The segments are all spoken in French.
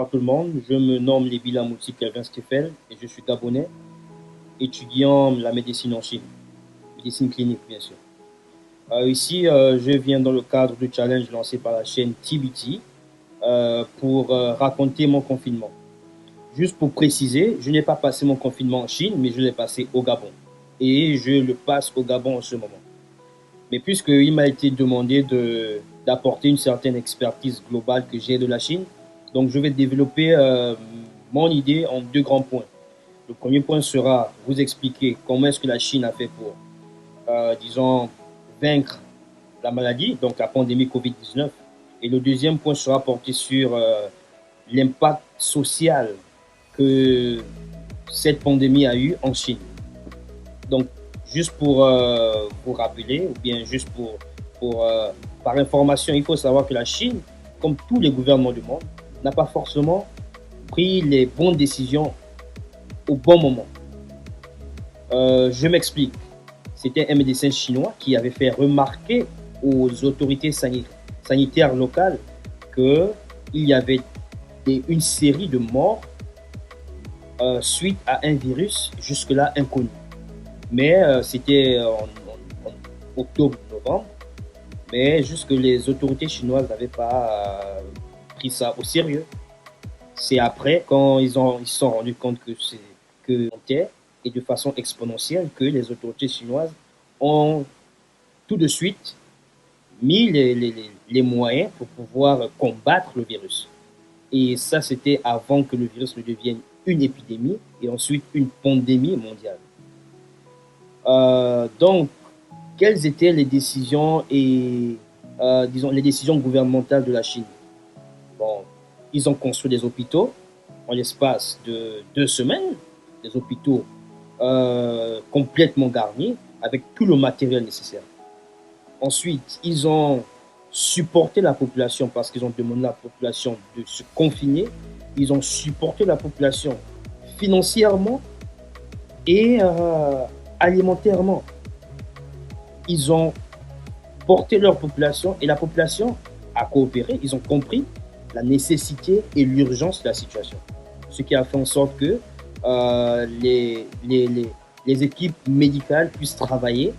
à tout le monde. Je me nomme Lebila Mouti Kelvin Stéphel et je suis gabonais, étudiant la médecine en Chine, médecine clinique bien sûr. Ici, je viens dans le cadre du challenge lancé par la chaîne TBT pour raconter mon confinement. Juste pour préciser, je n'ai pas passé mon confinement en Chine, mais je l'ai passé au Gabon. Et je le passe au Gabon en ce moment. Mais puisqu'il m'a été demandé d'apporter une certaine expertise globale que j'ai de la Chine, donc je vais développer mon idée en deux grands points. Le premier point sera vous expliquer comment est-ce que la Chine a fait pour, disons, vaincre la maladie, donc la pandémie Covid-19. Et le deuxième point sera porté sur l'impact social que cette pandémie a eu en Chine. Donc, juste pour vous rappeler, ou bien juste par information, il faut savoir que la Chine, comme tous les gouvernements du monde, n'a pas forcément pris les bonnes décisions au bon moment. Je m'explique. C'était un médecin chinois qui avait fait remarquer aux autorités sanitaires locales qu'il y avait une série de morts suite à un virus jusque-là inconnu. Mais c'était en octobre-novembre, mais jusque les autorités chinoises n'avaient pas pris ça au sérieux. C'est après, quand ils se sont rendus compte que montait et de façon exponentielle, que les autorités chinoises ont tout de suite mis les moyens pour pouvoir combattre le virus. Et ça, c'était avant que le virus ne devienne une épidémie et ensuite une pandémie mondiale. Donc, quelles étaient les décisions et, disons, les décisions gouvernementales de la Chine? Bon, ils ont construit des hôpitaux en l'espace de 2 semaines, des hôpitaux complètement garnis avec tout le matériel nécessaire. Ensuite, ils ont supporté la population parce qu'ils ont demandé à la population de se confiner. Ils ont supporté la population financièrement et alimentairement. Ils ont porté leur population et la population a coopéré. Ils ont compris la nécessité et l'urgence de la situation. Ce qui a fait en sorte que les équipes médicales puissent travailler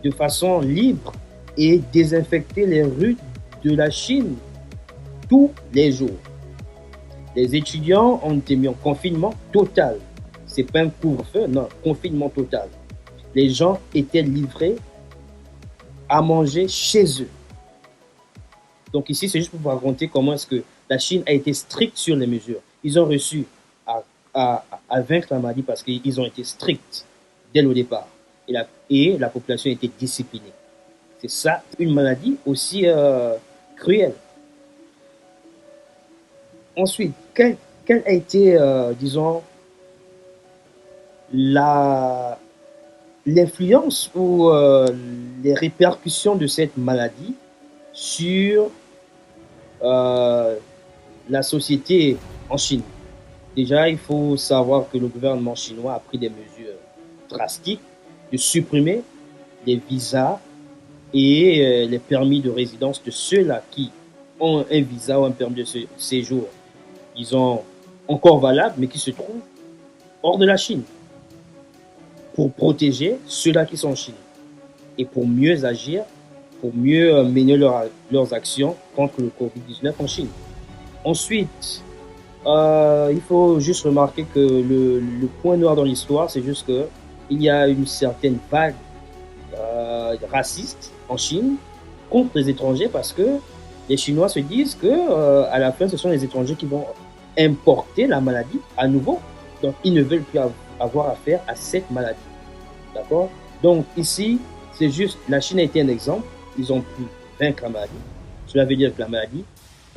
de façon libre et désinfecter les rues de la Chine tous les jours. Les étudiants ont été mis en confinement total. C'est pas un couvre-feu, non, confinement total. Les gens étaient livrés à manger chez eux. Donc ici, c'est juste pour vous raconter comment est-ce que la Chine a été stricte sur les mesures. Ils ont réussi à vaincre la maladie parce qu'ils ont été stricts dès le départ. Et la population a été disciplinée. C'est ça, une maladie aussi cruelle. Ensuite, quelle a été, disons, l'influence ou les répercussions de cette maladie sur la société en Chine? Déjà, il faut savoir que le gouvernement chinois a pris des mesures drastiques de supprimer les visas et les permis de résidence de ceux-là qui ont un visa ou un permis de séjour, disons, encore valable, mais qui se trouvent hors de la Chine, pour protéger ceux-là qui sont en Chine et pour mieux agir, pour mieux mener leurs actions contre le Covid-19 en Chine. Ensuite, il faut juste remarquer que le point noir dans l'histoire, c'est juste qu'il y a une certaine vague raciste en Chine contre les étrangers parce que les Chinois se disent que à la fin, ce sont les étrangers qui vont importer la maladie à nouveau. Donc, ils ne veulent plus avoir affaire à cette maladie. D'accord? Donc, ici, c'est juste, la Chine a été un exemple. Ils ont pu vaincre la maladie. Cela veut dire que la maladie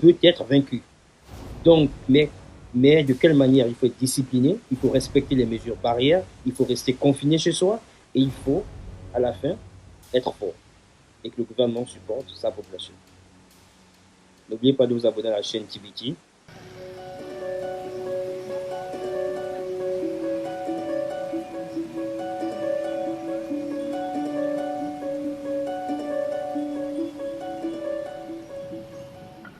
peut être vaincue. Donc, mais de quelle manière? Il faut être discipliné, il faut respecter les mesures barrières, il faut rester confiné chez soi et il faut, à la fin, être fort et que le gouvernement supporte sa population. N'oubliez pas de vous abonner à la chaîne TBT